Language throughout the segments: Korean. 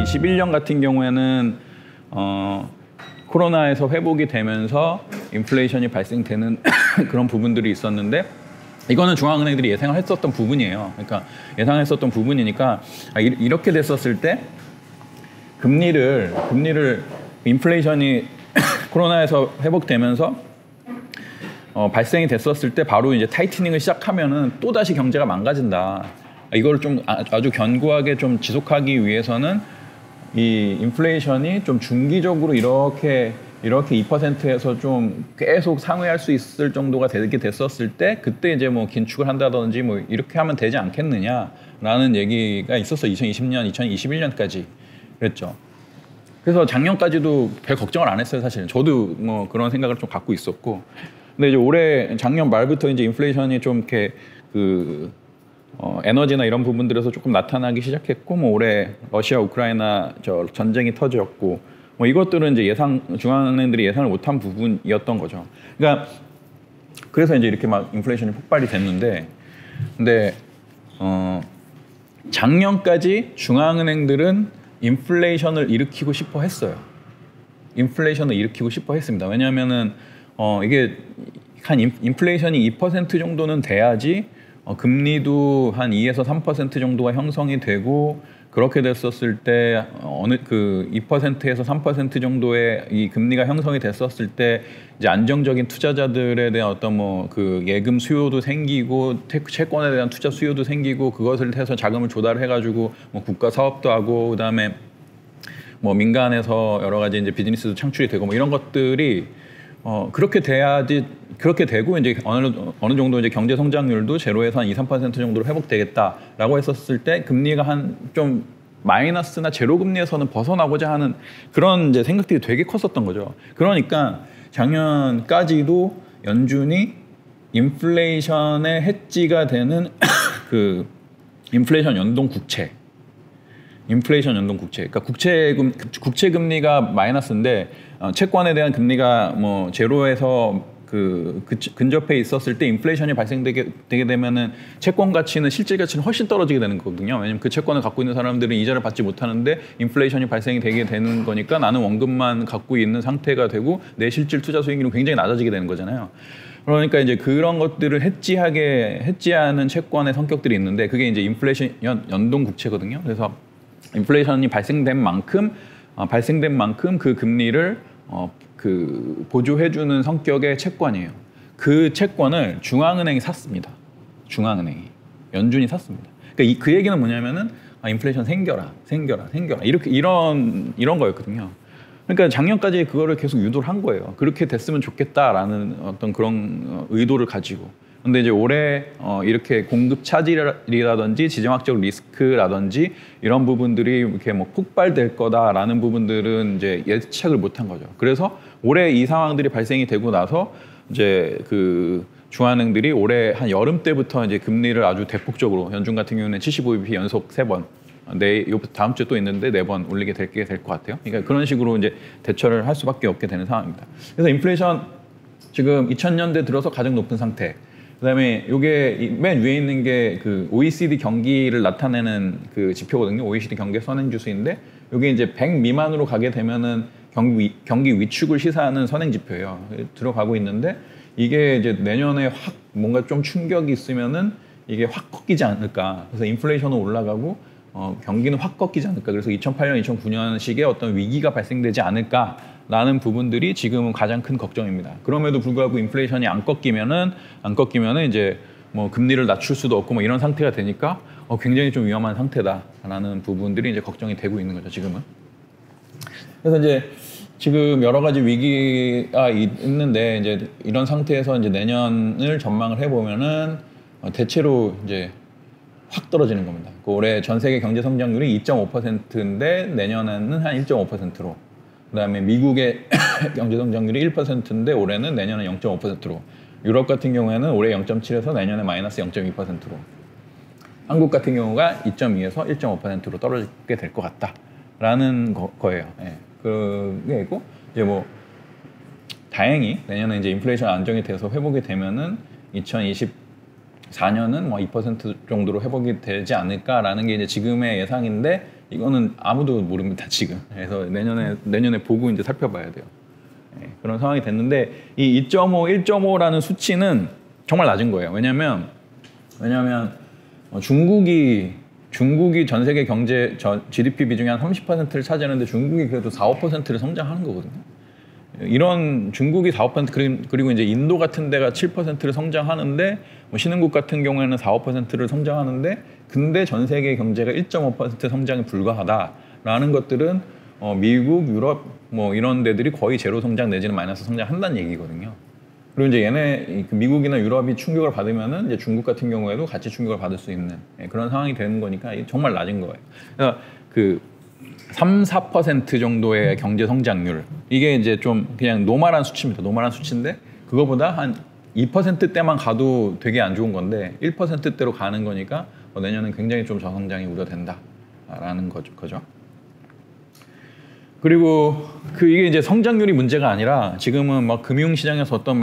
2021년 같은 경우에는 코로나에서 회복이 되면서 인플레이션이 발생되는 그런 부분들이 있었는데 이거는 중앙은행들이 예상을 했었던 부분이에요. 그러니까 예상했었던 부분이니까 이렇게 됐었을 때 금리를 인플레이션이 코로나에서 회복되면서 발생이 됐었을 때 바로 이제 타이트닝을 시작하면은 또 다시 경제가 망가진다. 이걸 좀 아주 견고하게 좀 지속하기 위해서는 이 인플레이션이 좀 중기적으로 이렇게 2%에서 좀 계속 상회할 수 있을 정도가 되게 됐었을 때 그때 이제 뭐 긴축을 한다든지 뭐 이렇게 하면 되지 않겠느냐라는 얘기가 있었어. 2020년, 2021년까지 그랬죠. 그래서 작년까지도 별 걱정을 안 했어요, 사실은. 저도 뭐 그런 생각을 좀 갖고 있었고. 근데 이제 작년 말부터 이제 인플레이션이 좀 이렇게 에너지나 이런 부분들에서 조금 나타나기 시작했고, 뭐 올해 러시아 우크라이나 전쟁이 터졌고, 뭐 이것들은 이제 중앙은행들이 예상을 못한 부분이었던 거죠. 그러니까 그래서 이제 이렇게 막 인플레이션이 폭발이 됐는데, 근데 작년까지 중앙은행들은 인플레이션을 일으키고 싶어 했어요. 인플레이션을 일으키고 싶어 했습니다. 왜냐하면은 이게 한 인플레이션이 2% 정도는 돼야지 금리도 한 2에서 3% 정도가 형성이 되고, 그렇게 됐었을 때 어느 2%에서 3% 정도의 이 금리가 형성이 됐었을 때 이제 안정적인 투자자들에 대한 어떤 뭐 예금 수요도 생기고 채권에 대한 투자 수요도 생기고, 그것을 해서 자금을 조달해가지고 뭐 국가 사업도 하고, 그다음에 뭐 민간에서 여러 가지 이제 비즈니스도 창출이 되고 뭐 이런 것들이 그렇게 돼야지, 그렇게 되고 이제 어느 정도 이제 경제 성장률도 제로에서 한 2, 3% 정도로 회복되겠다라고 했었을 때 금리가 한 좀 마이너스나 제로 금리에서는 벗어나고자 하는 그런 이제 생각들이 되게 컸었던 거죠. 그러니까 작년까지도 연준이 인플레이션의 해지가 되는 인플레이션 연동 국채, 그러니까 국채 금리가 마이너스인데 채권에 대한 금리가 뭐 제로에서 근접해 있었을 때 인플레이션이 발생되게 되면은 채권 가치는 실질 가치는 훨씬 떨어지게 되는 거거든요. 왜냐면 그 채권을 갖고 있는 사람들은 이자를 받지 못하는데 인플레이션이 발생이 되게 되는 거니까 나는 원금만 갖고 있는 상태가 되고 내 실질 투자 수익률은 굉장히 낮아지게 되는 거잖아요. 그러니까 이제 그런 것들을 해지하는 채권의 성격들이 있는데, 그게 이제 인플레이션 연동 국채거든요. 그래서 인플레이션이 발생된 만큼 그 금리를 보조해주는 성격의 채권이에요. 그 채권을 중앙은행이 샀습니다. 연준이 샀습니다. 그러니까 그 얘기는 뭐냐면은 인플레이션 생겨라 이런 거였거든요. 그러니까 작년까지 그거를 계속 유도를 한 거예요. 그렇게 됐으면 좋겠다라는 어떤 그런 의도를 가지고. 근데 이제 올해 이렇게 공급 차질이라든지 지정학적 리스크라든지 이런 부분들이 이렇게 뭐 폭발될 거다라는 부분들은 이제 예측을 못한 거죠. 그래서 올해 이 상황들이 발생이 되고 나서 이제 중앙은행들이 올해 한 여름 때부터 이제 금리를 아주 대폭적으로, 연준 같은 경우는 75bp 연속 3번, 다음 주에 또 있는데 4번 올리게 될 것 같아요. 그러니까 그런 식으로 이제 대처를 할 수밖에 없게 되는 상황입니다. 그래서 인플레이션 지금 2000년대 들어서 가장 높은 상태. 그다음에 이게 맨 위에 있는 게 OECD 경기를 나타내는 지표거든요. OECD 경기 선행 지수인데 이게 이제 100 미만으로 가게 되면은 경기 위축을 시사하는 선행 지표예요. 들어가고 있는데 이게 이제 내년에 확 뭔가 좀 충격이 있으면은 이게 확 꺾이지 않을까. 그래서 인플레이션은 올라가고 경기는 확 꺾이지 않을까. 그래서 2008년, 2009년식의 어떤 위기가 발생되지 않을까라는 부분들이 지금은 가장 큰 걱정입니다. 그럼에도 불구하고 인플레이션이 안 꺾이면은 이제 뭐 금리를 낮출 수도 없고 뭐 이런 상태가 되니까 굉장히 좀 위험한 상태다라는 부분들이 이제 걱정이 되고 있는 거죠, 지금은. 그래서 이제 지금 여러 가지 위기가 있는데 이제 이런 상태에서 이제 내년을 전망을 해보면은 대체로 이제 확 떨어지는 겁니다. 올해 전 세계 경제 성장률이 2.5%인데 내년에는 한 1.5%로, 그다음에 미국의 경제 성장률이 1%인데 올해는 내년에 0.5%로, 유럽 같은 경우에는 올해 0.7에서 내년에 마이너스 0.2%로, 한국 같은 경우가 2.2에서 1.5%로 떨어지게 될 것 같다라는 거예요. 예. 그게 있고 이제 뭐 다행히 내년에 이제 인플레이션 안정이 돼서 회복이 되면은 2024년은 뭐 2% 정도로 회복이 되지 않을까라는 게 이제 지금의 예상인데, 이거는 아무도 모릅니다 지금. 그래서 내년에 보고 이제 살펴봐야 돼요. 네, 그런 상황이 됐는데 이 2.5, 1.5라는 수치는 정말 낮은 거예요. 왜냐하면 중국이 전 세계 경제 GDP 비중이 한 30%를 차지하는데 중국이 그래도 4~5%를 성장하는 거거든요. 이런 중국이 4~5% 그리고 이제 인도 같은 데가 7%를 성장하는데 뭐 신흥국 같은 경우에는 4~5%를 성장하는데 근데 전 세계 경제가 1.5% 성장에 불과하다라는 것들은 미국, 유럽 뭐 이런 데들이 거의 제로 성장 내지는 마이너스 성장한다는 얘기거든요. 그리고 이제 미국이나 유럽이 충격을 받으면은 이제 중국 같은 경우에도 같이 충격을 받을 수 있는 그런 상황이 되는 거니까 정말 낮은 거예요. 그러니까 그 3~4% 정도의 경제 성장률 이게 이제 좀 그냥 노멀한 수치입니다. 노멀한 수치인데 그거보다 한 2%대만 가도 되게 안 좋은 건데 1%대로 가는 거니까 내년은 굉장히 좀 저성장이 우려된다라는 거죠. 그리고 이게 이제 성장률이 문제가 아니라 지금은 막 금융시장에서 어떤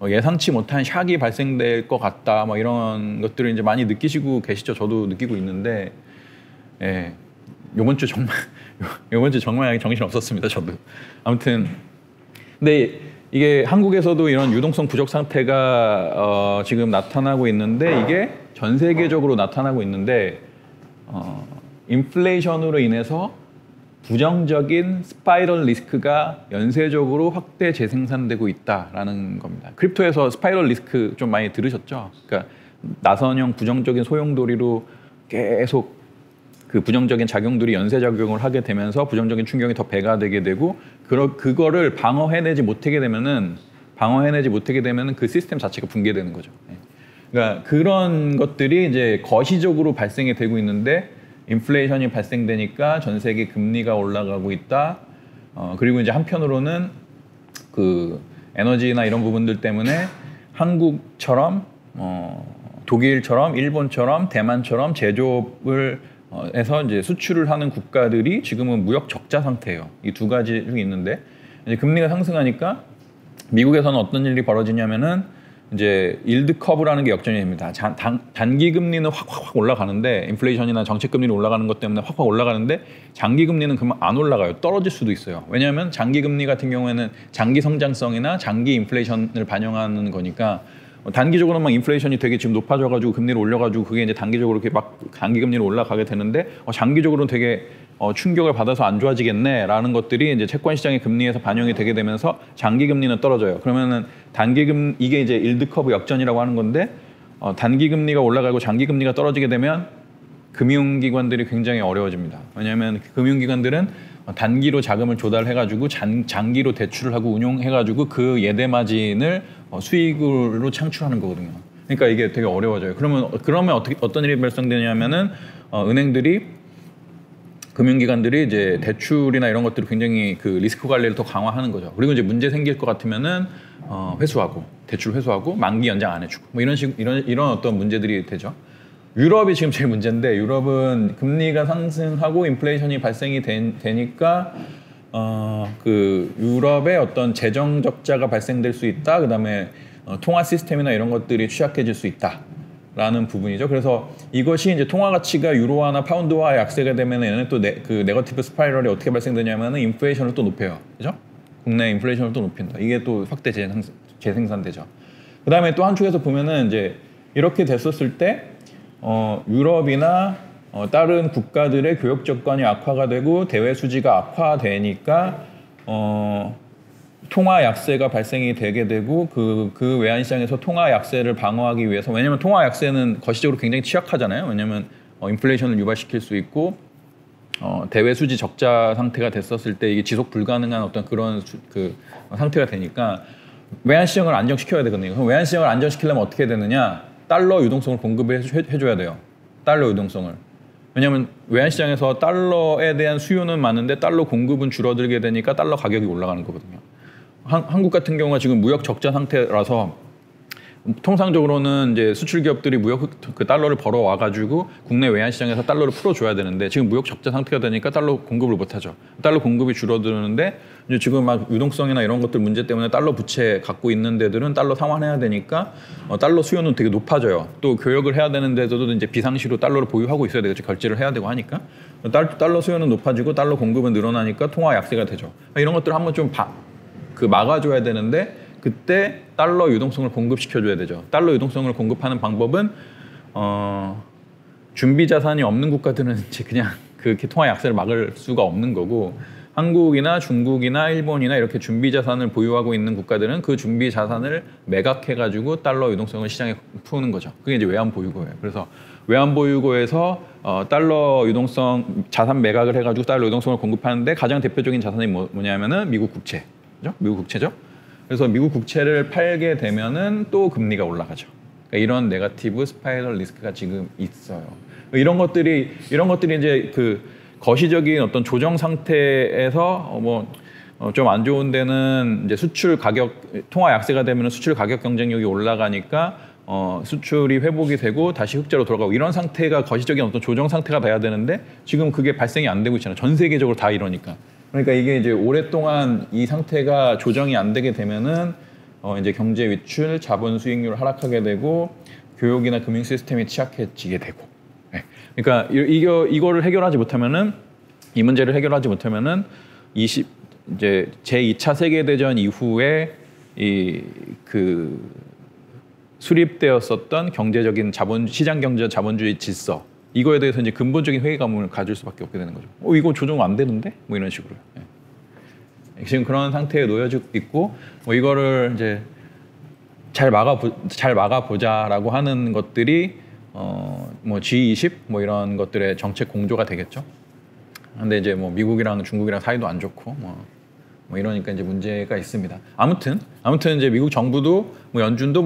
예상치 못한 샥이 발생될 것 같다 막 이런 것들을 이제 많이 느끼시고 계시죠. 저도 느끼고 있는데 요번 주 정말 정신 없었습니다. 저도. 아무튼 근데 이게 한국에서도 이런 유동성 부족 상태가 지금 나타나고 있는데 이게 전 세계적으로 나타나고 있는데 인플레이션으로 인해서 부정적인 스파이럴 리스크가 연쇄적으로 확대 재생산되고 있다라는 겁니다. 크립토에서 스파이럴 리스크 좀 많이 들으셨죠? 그러니까 나선형 부정적인 소용돌이로 계속 그 부정적인 작용들이 연쇄작용을 하게 되면서 부정적인 충격이 더 배가 되게 되고 그거를 방어해내지 못하게 되면은 그 시스템 자체가 붕괴되는 거죠. 그러니까 그런 것들이 이제 거시적으로 발생이 되고 있는데 인플레이션이 발생되니까 전 세계 금리가 올라가고 있다. 그리고 이제 한편으로는 그 에너지나 이런 부분들 때문에 한국처럼 독일처럼 일본처럼 대만처럼 제조업을 해서 이제 수출을 하는 국가들이 지금은 무역 적자 상태예요. 이 두 가지 중에 있는데 이제 금리가 상승하니까 미국에서는 어떤 일이 벌어지냐면은 이제 일드 커브라는 게 역전이 됩니다. 단기 금리는 확 올라가는데 인플레이션이나 정책 금리는 올라가는 것 때문에 확 올라가는데 장기 금리는 그만 안 올라가요. 떨어질 수도 있어요. 왜냐하면 장기 금리 같은 경우에는 장기 성장성이나 장기 인플레이션을 반영하는 거니까 단기적으로는 막 인플레이션이 되게 지금 높아져가지고 금리를 올려가지고 그게 이제 단기적으로 이렇게 막 단기 금리로 올라가게 되는데 장기적으로는 되게 충격을 받아서 안 좋아지겠네라는 것들이 이제 채권 시장의 금리에서 반영이 되게 되면서 장기 금리는 떨어져요. 그러면은 이게 이제 일드 커브 역전이라고 하는 건데 단기 금리가 올라가고 장기 금리가 떨어지게 되면 금융기관들이 굉장히 어려워집니다. 왜냐하면 금융기관들은 단기로 자금을 조달해가지고 장기로 대출을 하고 운용해가지고 그 예대 마진을 수익으로 창출하는 거거든요. 그러니까 이게 되게 어려워져요. 그러면 어떤 일이 발생되냐면은 금융기관들이 이제 대출이나 이런 것들을 굉장히 그 리스크 관리를 더 강화하는 거죠. 그리고 이제 문제 생길 것 같으면은 대출 회수하고 만기 연장 안 해주고 뭐 이런 어떤 문제들이 되죠. 유럽이 지금 제일 문제인데 유럽은 금리가 상승하고 인플레이션이 발생이 되니까 그 유럽의 어떤 재정 적자가 발생될 수 있다. 그다음에 통화 시스템이나 이런 것들이 취약해질 수 있다라는 부분이죠. 그래서 이것이 이제 통화 가치가 유로화나 파운드화 약세가 되면 얘는 또 그 네거티브 스파이럴이 어떻게 발생되냐면은 인플레이션을 또 높여요. 그죠? 국내 인플레이션을 또 높인다. 이게 또 확대 재생산되죠. 그다음에 또 한쪽에서 보면은 이제 이렇게 됐었을 때 유럽이나 다른 국가들의 교역 조건이 악화가 되고 대외 수지가 악화되니까 통화 약세가 발생이 되게 되고 그 외환 시장에서 통화 약세를 방어하기 위해서 왜냐하면 통화 약세는 거시적으로 굉장히 취약하잖아요. 왜냐하면 인플레이션을 유발시킬 수 있고 대외 수지 적자 상태가 됐었을 때 이게 지속 불가능한 어떤 그런 상태가 되니까 외환 시장을 안정시켜야 되거든요. 그럼 외환 시장을 안정시키려면 어떻게 해야 되느냐? 달러 유동성을 공급해줘야 돼요. 달러 유동성을. 왜냐하면 외환시장에서 달러에 대한 수요는 많은데 달러 공급은 줄어들게 되니까 달러 가격이 올라가는 거거든요. 한국 같은 경우가 지금 무역 적자 상태라서 통상적으로는 이제 수출 기업들이 무역 그 달러를 벌어 와가지고 국내 외환 시장에서 달러를 풀어줘야 되는데 지금 무역 적자 상태가 되니까 달러 공급을 못하죠. 달러 공급이 줄어드는데 이제 지금 막 유동성이나 이런 것들 문제 때문에 달러 부채 갖고 있는 데들은 달러 상환해야 되니까 달러 수요는 되게 높아져요. 또 교역을 해야 되는 데서도 이제 비상시로 달러를 보유하고 있어야 되겠죠. 결제를 해야 되고 하니까 달러 수요는 높아지고 달러 공급은 늘어나니까 통화 약세가 되죠. 이런 것들을 한번 좀 막아줘야 되는데. 그때 달러 유동성을 공급시켜줘야 되죠. 달러 유동성을 공급하는 방법은 준비 자산이 없는 국가들은 이제 그냥 그렇게 통화 약세를 막을 수가 없는 거고 한국이나 중국이나 일본이나 이렇게 준비 자산을 보유하고 있는 국가들은 그 준비 자산을 매각해가지고 달러 유동성을 시장에 푸는 거죠. 그게 이제 외환 보유고예요. 그래서 외환 보유고에서 달러 유동성 자산 매각을 해가지고 달러 유동성을 공급하는데 가장 대표적인 자산이 뭐냐면은 미국 국채, 그죠? 미국 국채죠. 그래서 미국 국채를 팔게 되면은 또 금리가 올라가죠. 그러니까 이런 네거티브 스파이럴 리스크가 지금 있어요. 이런 것들이 이제 그 거시적인 어떤 조정 상태에서 좀 안 좋은 데는 이제 수출 가격 통화 약세가 되면 수출 가격 경쟁력이 올라가니까 수출이 회복이 되고 다시 흑자로 돌아가고 이런 상태가 거시적인 어떤 조정 상태가 돼야 되는데 지금 그게 발생이 안 되고 있잖아요. 전 세계적으로 다 이러니까. 그러니까 이게 이제 오랫동안 이 상태가 조정이 안 되게 되면은 이제 경제 위출, 자본 수익률 하락하게 되고 교육이나 금융 시스템이 취약해지게 되고. 네. 그러니까 이거를 해결하지 못하면은 이 문제를 해결하지 못하면은 이제 제2차 세계 대전 이후에 그 수립되었었던 경제적인 시장 경제 자본주의 질서 이거에 대해서 이제 근본적인 회의감을 가질 수밖에 없게 되는 거죠. 이거 조정 안 되는데? 뭐 이런 식으로. 네. 지금 그런 상태에 놓여져 있고, 이거를 이제 잘 막아보자라고 하는 것들이, G20 뭐 이런 것들의 정책 공조가 되겠죠. 근데 이제 미국이랑 중국이랑 사이도 안 좋고, 이러니까 이제 문제가 있습니다. 아무튼 이제 미국 정부도 연준도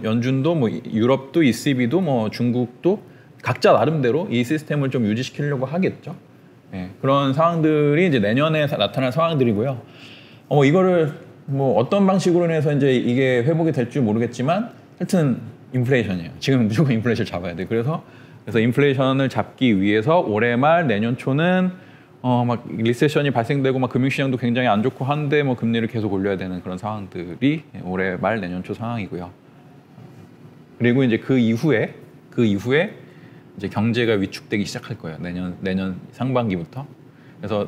연준도 유럽도 ECB도 중국도 각자 나름대로 이 시스템을 좀 유지시키려고 하겠죠. 네, 그런 상황들이 이제 내년에 나타날 상황들이고요. 이거를 어떤 방식으로 해서 이제 이게 회복이 될지 모르겠지만 하여튼 인플레이션이에요. 지금 무조건 인플레이션을 잡아야 돼. 그래서 인플레이션을 잡기 위해서 올해 말 내년 초는 막 리세션이 발생되고 막 금융시장도 굉장히 안 좋고 한데 금리를 계속 올려야 되는 그런 상황들이 올해 말 내년 초 상황이고요. 그리고 이제 그 이후에 이제 경제가 위축되기 시작할 거예요. 내년 상반기부터. 그래서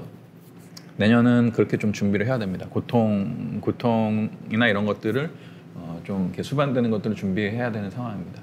내년은 그렇게 좀 준비를 해야 됩니다. 고통이나 이런 것들을 좀 이렇게 수반되는 것들을 준비해야 되는 상황입니다.